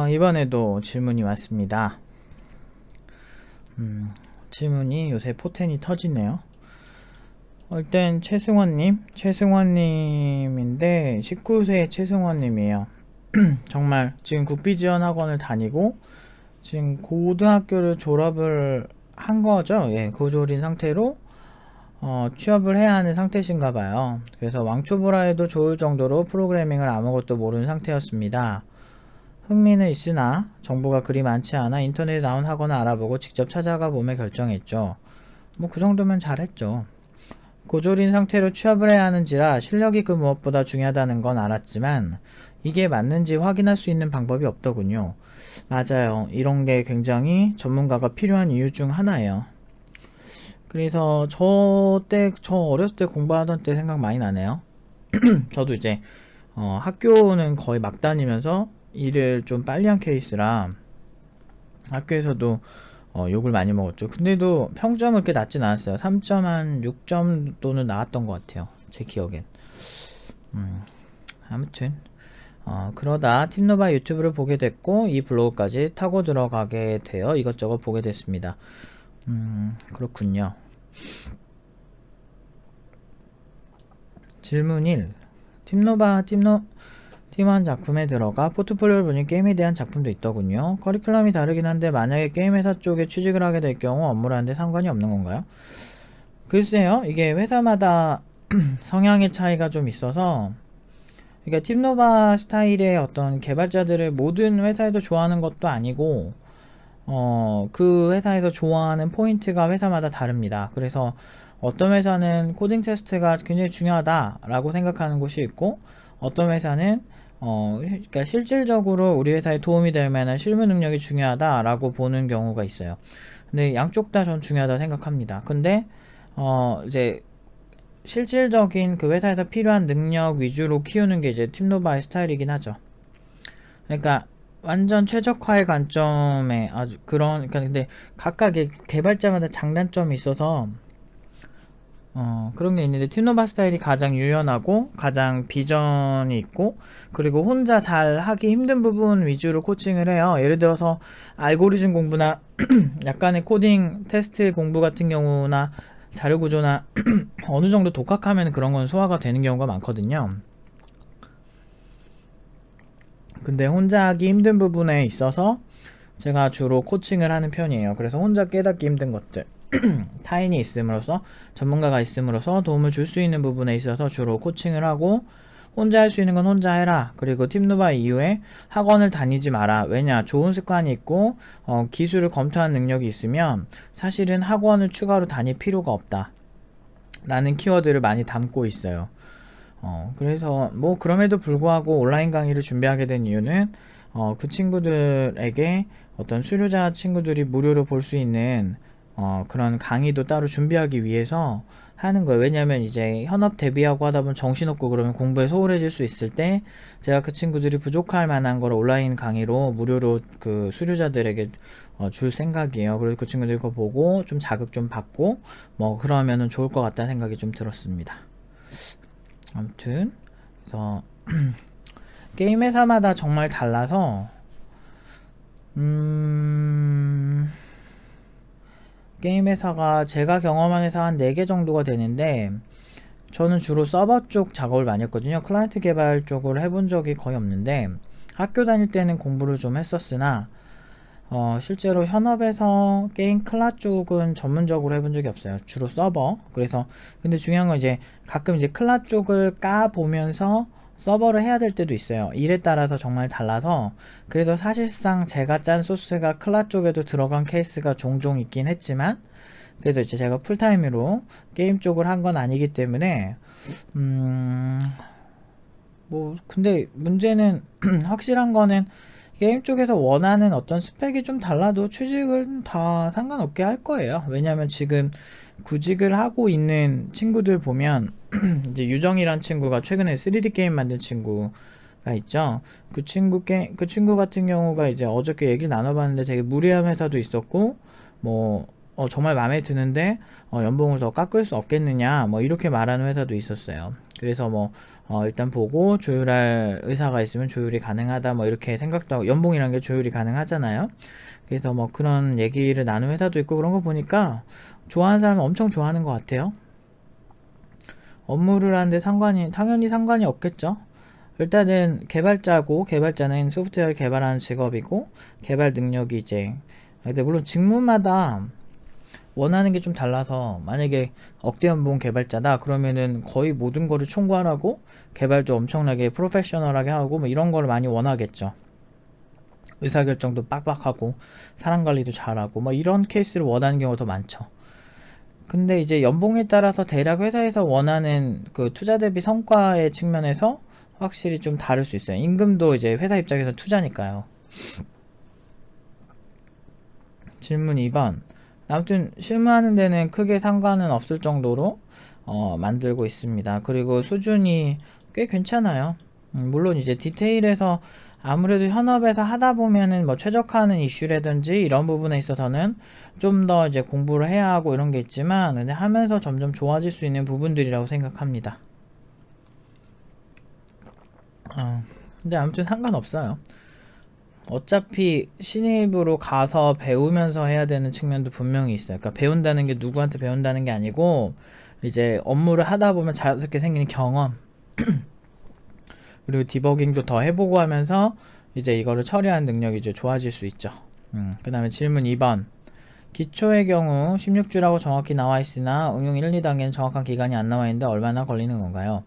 이번에도 질문이 왔습니다. 질문이 요새 포텐이 터지네요. 일단 최승원님인데 19세 최승원님이에요. 정말 지금 국비지원 학원을 다니고 지금 고등학교를 졸업을 한 거죠. 예, 고졸인 상태로 취업을 해야 하는 상태신가 봐요. 그래서 왕초보라 해도 좋을 정도로 프로그래밍을 아무것도 모르는 상태였습니다. 흥미는 있으나 정보가 그리 많지 않아 인터넷에 나온 학원을 알아보고 직접 찾아가 보며 결정했죠. 뭐 그 정도면 잘했죠. 고졸인 상태로 취업을 해야 하는지라 실력이 그 무엇보다 중요하다는 건 알았지만 이게 맞는지 확인할 수 있는 방법이 없더군요. 맞아요. 이런 게 굉장히 전문가가 필요한 이유 중 하나예요. 그래서 저 어렸을 때 공부하던 때 생각 많이 나네요. 저도 이제 학교는 거의 막 다니면서 일을 좀 빨리 한 케이스라 학교에서도 욕을 많이 먹었죠. 근데도 평점은 그렇게 낮진 않았어요. 3점 한 6점 정도는 나왔던 것 같아요. 제 기억엔. 아무튼 그러다 팀노바 유튜브를 보게 됐고 이 블로그까지 타고 들어가게 되어 이것저것 보게 됐습니다. 그렇군요. 질문 1. 팀원 작품에 들어가 포트폴리오를 보니 게임에 대한 작품도 있더군요. 커리큘럼이 다르긴 한데 만약에 게임 회사 쪽에 취직을 하게 될 경우 업무라는데 상관이 없는 건가요? 글쎄요. 이게 회사마다 성향의 차이가 좀 있어서 그러니까 팀노바 스타일의 어떤 개발자들을 모든 회사에서 좋아하는 것도 아니고 그 회사에서 좋아하는 포인트가 회사마다 다릅니다. 그래서 어떤 회사는 코딩 테스트가 굉장히 중요하다라고 생각하는 곳이 있고 어떤 회사는 그러니까 실질적으로 우리 회사에 도움이 될 만한 실무 능력이 중요하다라고 보는 경우가 있어요. 근데 양쪽 다 전 중요하다 생각합니다. 근데 이제 실질적인 그 회사에서 필요한 능력 위주로 키우는 게 이제 팀노바의 스타일이긴 하죠. 그러니까 완전 최적화의 관점에 아주 그러니까 근데 각각의 개발자마다 장단점이 있어서 그런 게 있는데 팀노바 스타일이 가장 유연하고 가장 비전이 있고 그리고 혼자 잘 하기 힘든 부분 위주로 코칭을 해요. 예를 들어서 알고리즘 공부나 약간의 코딩 테스트 공부 같은 경우나 자료 구조나 어느 정도 독학하면 그런 건 소화가 되는 경우가 많거든요. 근데 혼자 하기 힘든 부분에 있어서 제가 주로 코칭을 하는 편이에요. 그래서 혼자 깨닫기 힘든 것들 타인이 있음으로써 전문가가 있음으로써 도움을 줄 수 있는 부분에 있어서 주로 코칭을 하고 혼자 할 수 있는 건 혼자 해라. 그리고 팀노바 이후에 학원을 다니지 마라. 왜냐? 좋은 습관이 있고 기술을 검토하는 능력이 있으면 사실은 학원을 추가로 다닐 필요가 없다 라는 키워드를 많이 담고 있어요. 그래서 뭐 그럼에도 불구하고 온라인 강의를 준비하게 된 이유는 그 친구들에게 어떤 수료자 친구들이 무료로 볼 수 있는 그런 강의도 따로 준비하기 위해서 하는 거예요. 왜냐면 이제 현업 대비하고 하다 보면 정신없고 그러면 공부에 소홀해질 수 있을 때 제가 그 친구들이 부족할 만한 걸 온라인 강의로 무료로 그 수료자들에게 줄 생각이에요. 그래서 그 친구들 그거 보고 좀 자극 좀 받고 뭐 그러면은 좋을 것 같다는 생각이 좀 들었습니다. 아무튼 그래서 게임 회사마다 정말 달라서 게임 회사가 제가 경험한 회사 한 4개 정도가 되는데 저는 주로 서버 쪽 작업을 많이 했거든요. 클라이언트 개발 쪽으로 해본 적이 거의 없는데 학교 다닐 때는 공부를 좀 했었으나 실제로 현업에서 게임 클라 쪽은 전문적으로 해본 적이 없어요. 주로 서버. 그래서 근데 중요한 건 이제 가끔 이제 클라 쪽을 까 보면서 서버를 해야 될 때도 있어요. 일에 따라서 정말 달라서 그래서 사실상 제가 짠 소스가 클라 쪽에도 들어간 케이스가 종종 있긴 했지만 그래서 이제 제가 풀타임으로 게임 쪽을 한 건 아니기 때문에 뭐 근데 문제는 확실한 거는 게임 쪽에서 원하는 어떤 스펙이 좀 달라도 취직은 다 상관없게 할 거예요. 왜냐면 지금 구직을 하고 있는 친구들 보면 이제 유정이란 친구가 최근에 3D 게임 만든 친구가 있죠. 그 친구 같은 경우가 이제 어저께 얘기를 나눠봤는데 되게 무리한 회사도 있었고 뭐 정말 마음에 드는데 연봉을 더 깎을 수 없겠느냐 뭐 이렇게 말하는 회사도 있었어요. 그래서 뭐 일단 보고 조율할 의사가 있으면 조율이 가능하다 뭐 이렇게 생각도 하고, 연봉이란 게 조율이 가능하잖아요. 그래서 뭐 그런 얘기를 나눈 회사도 있고, 그런 거 보니까 좋아하는 사람은 엄청 좋아하는 것 같아요. 업무를 하는데 당연히 상관이 없겠죠. 일단은 개발자고, 개발자는 소프트웨어를 개발하는 직업이고, 개발 능력이 이제, 근데 물론 직무마다 원하는 게 좀 달라서, 만약에 억대 연봉 개발자다 그러면은 거의 모든 거를 총괄하고 개발도 엄청나게 프로페셔널하게 하고 뭐 이런 거를 많이 원하겠죠. 의사결정도 빡빡하고 사람 관리도 잘하고 뭐 이런 케이스를 원하는 경우가 더 많죠. 근데 이제 연봉에 따라서 대략 회사에서 원하는 그 투자 대비 성과의 측면에서 확실히 좀 다를 수 있어요. 임금도 이제 회사 입장에서 투자니까요. 질문 2번. 아무튼 실무하는 데는 크게 상관은 없을 정도로 만들고 있습니다. 그리고 수준이 꽤 괜찮아요. 물론 이제 디테일에서 아무래도 현업에서 하다 보면은 뭐 최적화하는 이슈라든지 이런 부분에 있어서는 좀 더 이제 공부를 해야 하고 이런 게 있지만, 근데 하면서 점점 좋아질 수 있는 부분들이라고 생각합니다. 근데 아무튼 상관없어요. 어차피 신입으로 가서 배우면서 해야 되는 측면도 분명히 있어요. 그러니까 배운다는 게 누구한테 배운다는 게 아니고, 이제 업무를 하다 보면 자연스럽게 생기는 경험, 그리고 디버깅도 더 해보고 하면서 이제 이거를 처리하는 능력이 이제 좋아질 수 있죠. 그 다음에 질문 2번. 기초의 경우 16주라고 정확히 나와 있으나 응용 1, 2단계는 정확한 기간이 안 나와 있는데 얼마나 걸리는 건가요?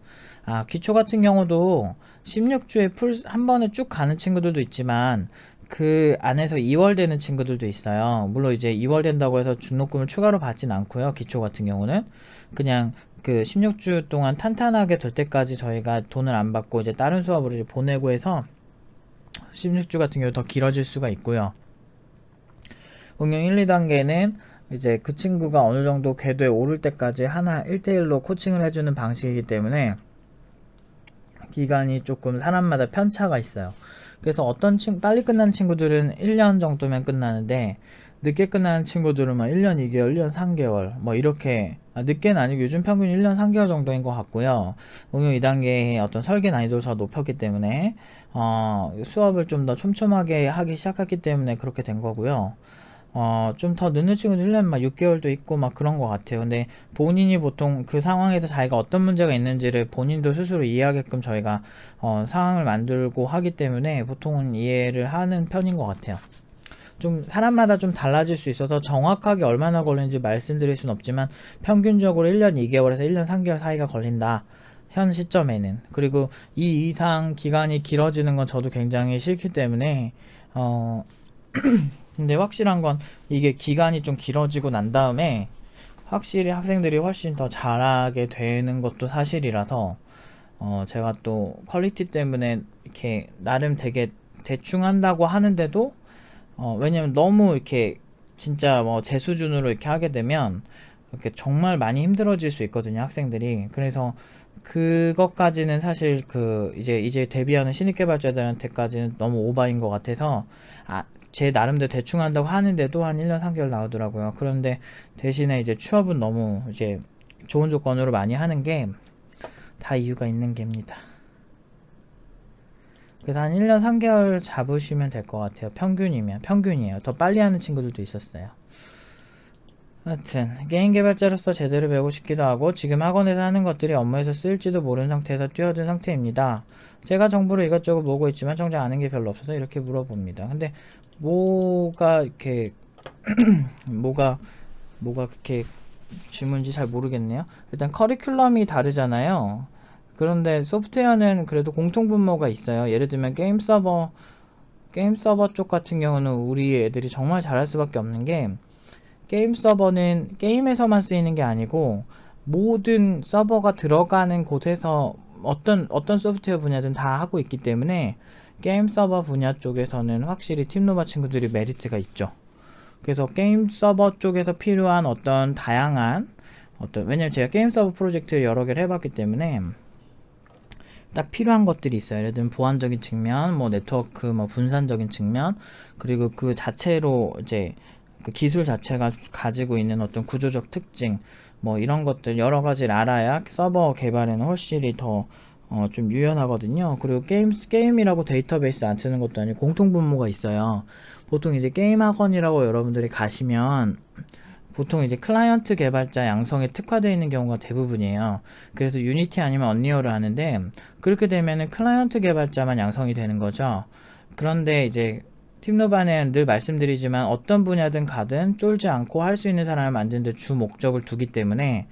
기초 같은 경우도 16주에 한 번에 쭉 가는 친구들도 있지만, 그 안에서 2월 되는 친구들도 있어요. 물론 이제 2월 된다고 해서 준록금을 추가로 받진 않고요. 기초 같은 경우는 그냥 그 16주 동안 탄탄하게 될 때까지 저희가 돈을 안 받고 이제 다른 수업으로 이제 보내고 해서 16주 같은 경우 더 길어질 수가 있고요. 응용 1, 2단계는 이제 그 친구가 어느 정도 궤도에 오를 때까지 하나 1대1로 코칭을 해주는 방식이기 때문에 기간이 조금 사람마다 편차가 있어요. 그래서 빨리 끝나는 친구들은 1년 정도면 끝나는데, 늦게 끝나는 친구들은 막 1년 2개월, 1년 3개월 뭐 이렇게, 늦게는 아니고 요즘 평균 1년 3개월 정도인 것 같고요. 응용 2단계의 어떤 설계 난이도를 더 높였기 때문에 수업을 좀 더 촘촘하게 하기 시작했기 때문에 그렇게 된 거고요. 좀 더 늦는 친구들 1년 막 6개월도 있고 막 그런 것 같아요. 근데 본인이 보통 그 상황에서 자기가 어떤 문제가 있는지를 본인도 스스로 이해하게끔 저희가 상황을 만들고 하기 때문에 보통은 이해를 하는 편인 것 같아요. 좀 사람마다 좀 달라질 수 있어서 정확하게 얼마나 걸리는지 말씀드릴 수는 없지만, 평균적으로 1년 2개월에서 1년 3개월 사이가 걸린다, 현 시점에는. 그리고 이 이상 기간이 길어지는 건 저도 굉장히 싫기 때문에 근데 확실한 건 이게 기간이 좀 길어지고 난 다음에 확실히 학생들이 훨씬 더 잘하게 되는 것도 사실이라서, 제가 또 퀄리티 때문에 이렇게 나름 되게 대충 한다고 하는데도, 왜냐면 너무 이렇게 진짜 뭐 제 수준으로 이렇게 하게 되면 이렇게 정말 많이 힘들어질 수 있거든요, 학생들이. 그래서 그것까지는 사실 이제 데뷔하는 신입 개발자들한테까지는 너무 오바인 것 같아서, 제 나름대로 대충 한다고 하는데도 한 1년 3개월 나오더라고요. 그런데 대신에 이제 취업은 너무 이제 좋은 조건으로 많이 하는 게 다 이유가 있는 겁니다. 그래서 한 1년 3개월 잡으시면 될 것 같아요. 평균이에요. 더 빨리 하는 친구들도 있었어요. 하여튼 게임 개발자로서 제대로 배우고 싶기도 하고, 지금 학원에서 하는 것들이 업무에서 쓰일지도 모르는 상태에서 뛰어든 상태입니다. 제가 정보를 이것저것 모으고 있지만 정작 아는 게 별로 없어서 이렇게 물어봅니다. 근데 뭐가 이렇게 뭐가 그렇게 질문인지 잘 모르겠네요. 일단 커리큘럼이 다르잖아요. 그런데 소프트웨어는 그래도 공통분모가 있어요. 예를 들면 게임 서버 쪽 같은 경우는 우리 애들이 정말 잘할 수밖에 없는 게, 게임 서버는 게임에서만 쓰이는 게 아니고 모든 서버가 들어가는 곳에서 어떤 소프트웨어 분야든 다 하고 있기 때문에, 게임 서버 분야 쪽에서는 확실히 팀노바 친구들이 메리트가 있죠. 그래서 게임 서버 쪽에서 필요한 어떤 다양한 왜냐면 제가 게임 서버 프로젝트를 여러 개를 해봤기 때문에 딱 필요한 것들이 있어요. 예를 들면 보안적인 측면, 뭐 네트워크, 뭐 분산적인 측면, 그리고 그 자체로 이제 그 기술 자체가 가지고 있는 어떤 구조적 특징, 뭐 이런 것들 여러 가지를 알아야 서버 개발에는 훨씬 더 좀 유연하거든요. 그리고 게임이라고 데이터베이스 안 쓰는 것도 아니고 공통분모가 있어요. 보통 이제 게임 학원이라고 여러분들이 가시면 보통 이제 클라이언트 개발자 양성에 특화되어 있는 경우가 대부분이에요. 그래서 유니티 아니면 언리얼을 하는데, 그렇게 되면은 클라이언트 개발자만 양성이 되는 거죠. 그런데 이제 팀노바는 늘 말씀드리지만 어떤 분야든 가든 쫄지 않고 할 수 있는 사람을 만드는 데 주 목적을 두기 때문에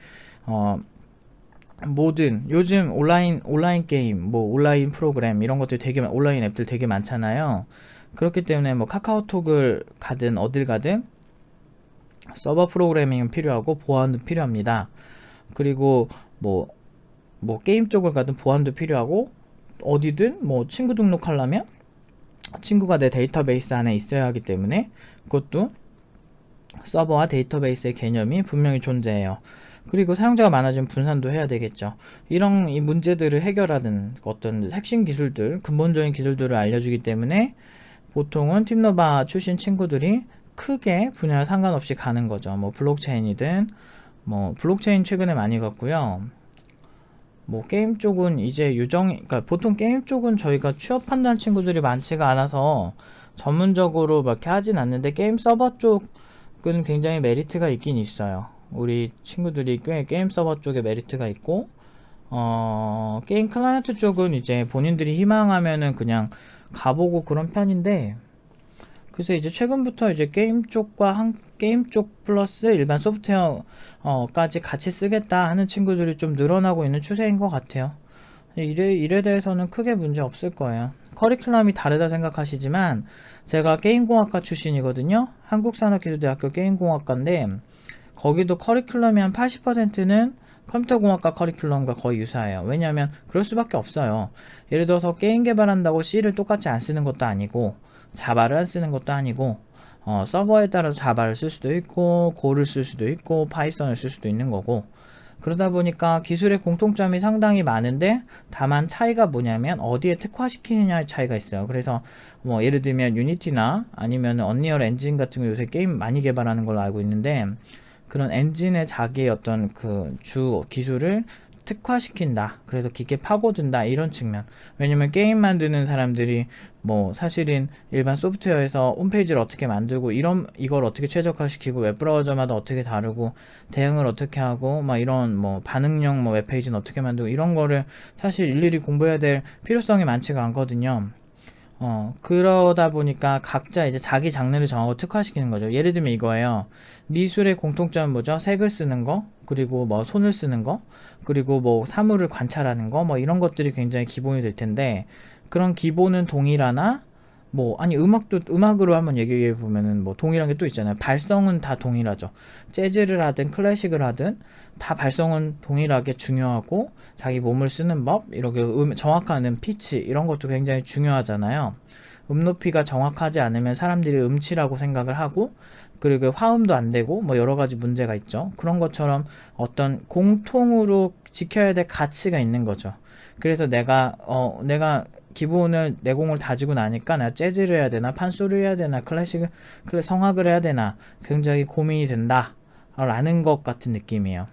모든 요즘 온라인 게임, 뭐 온라인 프로그램 이런 것들 되게 온라인 앱들 되게 많잖아요. 그렇기 때문에 뭐 카카오톡을 가든 어딜 가든 서버 프로그래밍은 필요하고 보안도 필요합니다. 그리고 뭐 게임 쪽을 가든 보안도 필요하고, 어디든 뭐 친구 등록하려면 친구가 내 데이터베이스 안에 있어야 하기 때문에 그것도 서버와 데이터베이스의 개념이 분명히 존재해요. 그리고 사용자가 많아지면 분산도 해야 되겠죠. 이런 이 문제들을 해결하는 어떤 핵심 기술들, 근본적인 기술들을 알려주기 때문에 보통은 팀노바 출신 친구들이 크게 분야 상관없이 가는 거죠. 뭐 블록체인이든, 뭐 블록체인 최근에 많이 갔고요. 뭐 게임 쪽은 이제 그러니까 보통 게임 쪽은 저희가 취업한다는 친구들이 많지가 않아서 전문적으로 막 이렇게 하진 않는데, 게임 서버 쪽은 굉장히 메리트가 있긴 있어요. 우리 친구들이 꽤 게임 서버 쪽에 메리트가 있고, 게임 클라이언트 쪽은 이제 본인들이 희망하면은 그냥 가보고 그런 편인데, 그래서 이제 최근부터 이제 게임 쪽 플러스 일반 소프트웨어 까지 같이 쓰겠다 하는 친구들이 좀 늘어나고 있는 추세인 것 같아요. 일에 대해서는 크게 문제 없을 거예요. 커리큘럼이 다르다 생각하시지만, 제가 게임공학과 출신이거든요. 한국산업기술대학교 게임공학과인데, 거기도 커리큘럼이 한 80%는 컴퓨터공학과 커리큘럼과 거의 유사해요. 왜냐하면 그럴 수밖에 없어요. 예를 들어서 게임 개발한다고 C를 똑같이 안 쓰는 것도 아니고, 자바를 안 쓰는 것도 아니고, 서버에 따라서 자바를 쓸 수도 있고, 고를 쓸 수도 있고, 파이썬을 쓸 수도 있는 거고, 그러다 보니까 기술의 공통점이 상당히 많은데, 다만 차이가 뭐냐면 어디에 특화시키느냐의 차이가 있어요. 그래서 뭐 예를 들면 유니티나 아니면 언리얼 엔진 같은 거 요새 게임 많이 개발하는 걸로 알고 있는데, 그런 엔진의 자기의 어떤 그 주 기술을 특화시킨다, 그래서 깊게 파고든다, 이런 측면. 왜냐면 게임 만드는 사람들이 뭐 사실은 일반 소프트웨어에서 홈페이지를 어떻게 만들고 이걸 어떻게 최적화시키고 웹브라우저마다 어떻게 다르고 대응을 어떻게 하고 막 이런 뭐 반응형 뭐 웹페이지는 어떻게 만들고 이런 거를 사실 일일이 공부해야 될 필요성이 많지가 않거든요. 그러다 보니까 각자 이제 자기 장르를 정하고 특화시키는 거죠. 예를 들면 이거예요. 미술의 공통점은 뭐죠? 색을 쓰는 거, 그리고 뭐 손을 쓰는 거, 그리고 뭐 사물을 관찰하는 거, 뭐 이런 것들이 굉장히 기본이 될 텐데, 그런 기본은 동일하나, 뭐 아니 음악으로 한번 얘기해 보면은 뭐 동일한 게 또 있잖아요. 발성은 다 동일하죠. 재즈를 하든 클래식을 하든 다 발성은 동일하게 중요하고, 자기 몸을 쓰는 법, 이렇게 정확한 피치 이런 것도 굉장히 중요하잖아요. 높이가 정확하지 않으면 사람들이 음치라고 생각을 하고, 그리고 화음도 안 되고 뭐 여러 가지 문제가 있죠. 그런 것처럼 어떤 공통으로 지켜야 될 가치가 있는 거죠. 그래서 내가 기본을 내공을 다지고 나니까 내가 재즈를 해야 되나 판소리를 해야 되나 성악을 해야 되나 굉장히 고민이 된다 라는 것 같은 느낌이에요.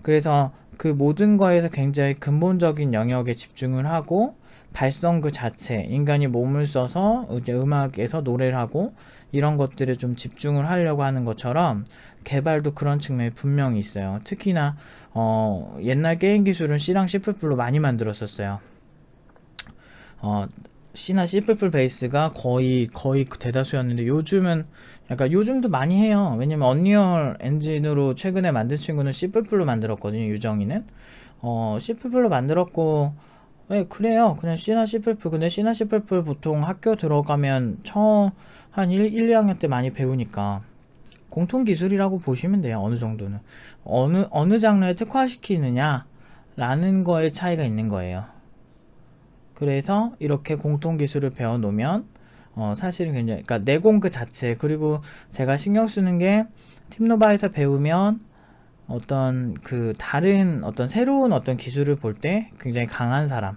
그래서 그 모든 거에서 굉장히 근본적인 영역에 집중을 하고, 발성 그 자체, 인간이 몸을 써서 이제 음악에서 노래를 하고 이런 것들에 좀 집중을 하려고 하는 것처럼 개발도 그런 측면이 분명히 있어요. 특히나 옛날 게임 기술은 C랑 C++로 많이 만들었었어요. C나 C++ 베이스가 거의 대다수였는데, 요즘은 약간 요즘도 많이 해요. 왜냐면 언리얼 엔진으로 최근에 만든 친구는 C++로 만들었거든요. 유정이는 C++로 만들었고, 네, 그래요. 그냥 C나 C++. 근데 C나 C++ 보통 학교 들어가면 처음 한 1, 2학년 때 많이 배우니까 공통 기술이라고 보시면 돼요. 어느 정도는 어느 장르에 특화시키느냐 라는 거에 차이가 있는 거예요. 그래서 이렇게 공통 기술을 배워 놓으면 사실은 굉장히, 그러니까 내공 그 자체, 그리고 제가 신경 쓰는 게 팀노바에서 배우면 어떤 그 다른 어떤 새로운 어떤 기술을 볼 때 굉장히 강한 사람,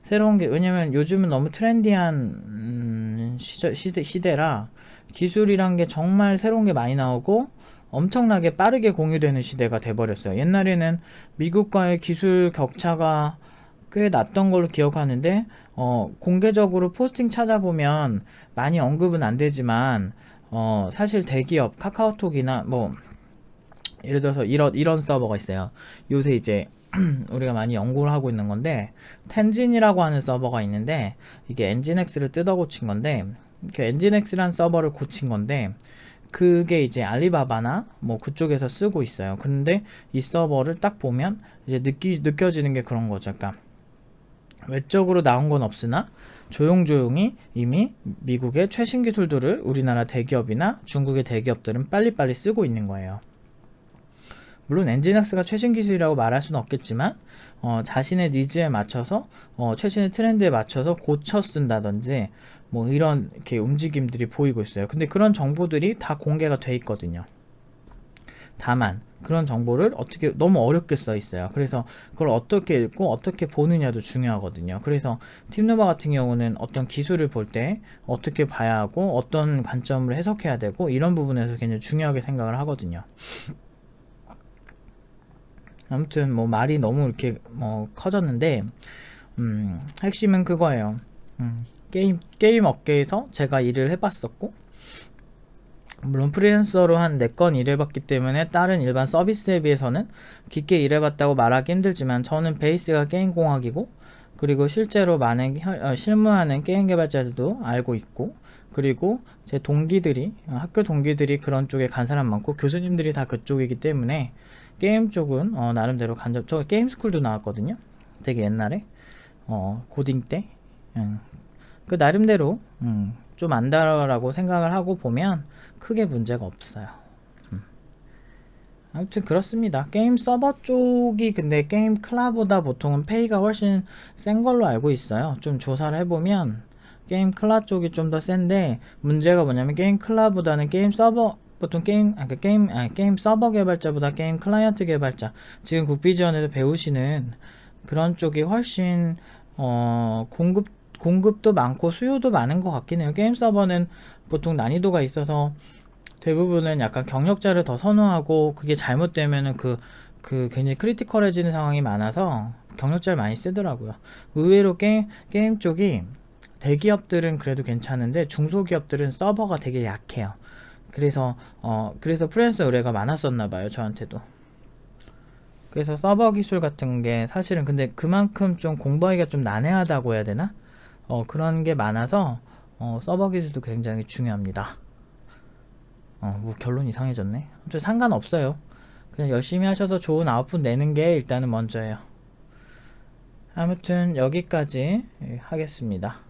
새로운 게, 왜냐면 요즘은 너무 트렌디한 시대라 기술이란 게 정말 새로운 게 많이 나오고 엄청나게 빠르게 공유되는 시대가 돼버렸어요. 옛날에는 미국과의 기술 격차가 꽤 낮던 걸로 기억하는데 공개적으로 포스팅 찾아보면 많이 언급은 안 되지만 사실 대기업 카카오톡이나 뭐 예를 들어서 이런 서버가 있어요. 요새 이제 우리가 많이 연구를 하고 있는 건데 텐진이라고 하는 서버가 있는데 이게 엔진엑스를 뜯어 고친 건데 그 엔진엑스란 서버를 고친 건데 그게 이제 알리바바나 뭐 그쪽에서 쓰고 있어요. 근데 이 서버를 딱 보면 이제 느껴지는 게 그런 거죠. 그러니까 외적으로 나온 건 없으나 조용조용히 이미 미국의 최신 기술들을 우리나라 대기업이나 중국의 대기업들은 빨리빨리 쓰고 있는 거예요. 물론 엔진엑스가 최신 기술이라고 말할 수는 없겠지만 자신의 니즈에 맞춰서 최신의 트렌드에 맞춰서 고쳐 쓴다든지 뭐 이런 이렇게 움직임들이 보이고 있어요. 근데 그런 정보들이 다 공개가 돼 있거든요. 다만 그런 정보를 어떻게 너무 어렵게 써 있어요. 그래서 그걸 어떻게 읽고 어떻게 보느냐도 중요하거든요. 그래서 팀노바 같은 경우는 어떤 기술을 볼 때 어떻게 봐야 하고 어떤 관점으로 해석해야 되고 이런 부분에서 굉장히 중요하게 생각을 하거든요. 아무튼 뭐 말이 너무 이렇게 커졌는데 핵심은 그거예요. 게임 업계에서 제가 일을 해봤었고 물론 프리랜서로 한 4건 일해봤기 때문에 다른 일반 서비스에 비해서는 깊게 일해봤다고 말하기 힘들지만 저는 베이스가 게임공학이고 그리고 실제로 많은 실무하는 게임 개발자들도 알고 있고 그리고 제 동기들이 학교 동기들이 그런 쪽에 간 사람 많고 교수님들이 다 그쪽이기 때문에 게임 쪽은 나름대로 저 게임 스쿨도 나왔거든요. 되게 옛날에 고딩 때 그 나름대로 좀 안다라고 생각을 하고 보면 크게 문제가 없어요. 아무튼 그렇습니다. 게임 서버 쪽이 근데 게임 클라보다 보통은 페이가 훨씬 센 걸로 알고 있어요. 좀 조사를 해보면 게임 클라 쪽이 좀 더 센데 문제가 뭐냐면 게임 클라보다는 게임 서버 보통 게임 서버 개발자보다 게임 클라이언트 개발자 지금 국비지원에서 배우시는 그런 쪽이 훨씬 공급도 많고 수요도 많은 것 같긴 해요. 게임 서버는 보통 난이도가 있어서 대부분은 약간 경력자를 더 선호하고 그게 잘못되면은 굉장히 크리티컬해지는 상황이 많아서 경력자를 많이 쓰더라고요. 의외로 게임 쪽이 대기업들은 그래도 괜찮은데 중소기업들은 서버가 되게 약해요. 그래서 프리랜서 의뢰가 많았었나봐요, 저한테도. 그래서 서버 기술 같은 게 사실은 근데 그만큼 좀 공부하기가 좀 난해하다고 해야 되나? 그런 게 많아서 서버 기술도 굉장히 중요합니다. 뭐 결론 이상해졌네. 아무튼 상관없어요. 그냥 열심히 하셔서 좋은 아웃풋 내는 게 일단은 먼저예요. 아무튼 여기까지 하겠습니다.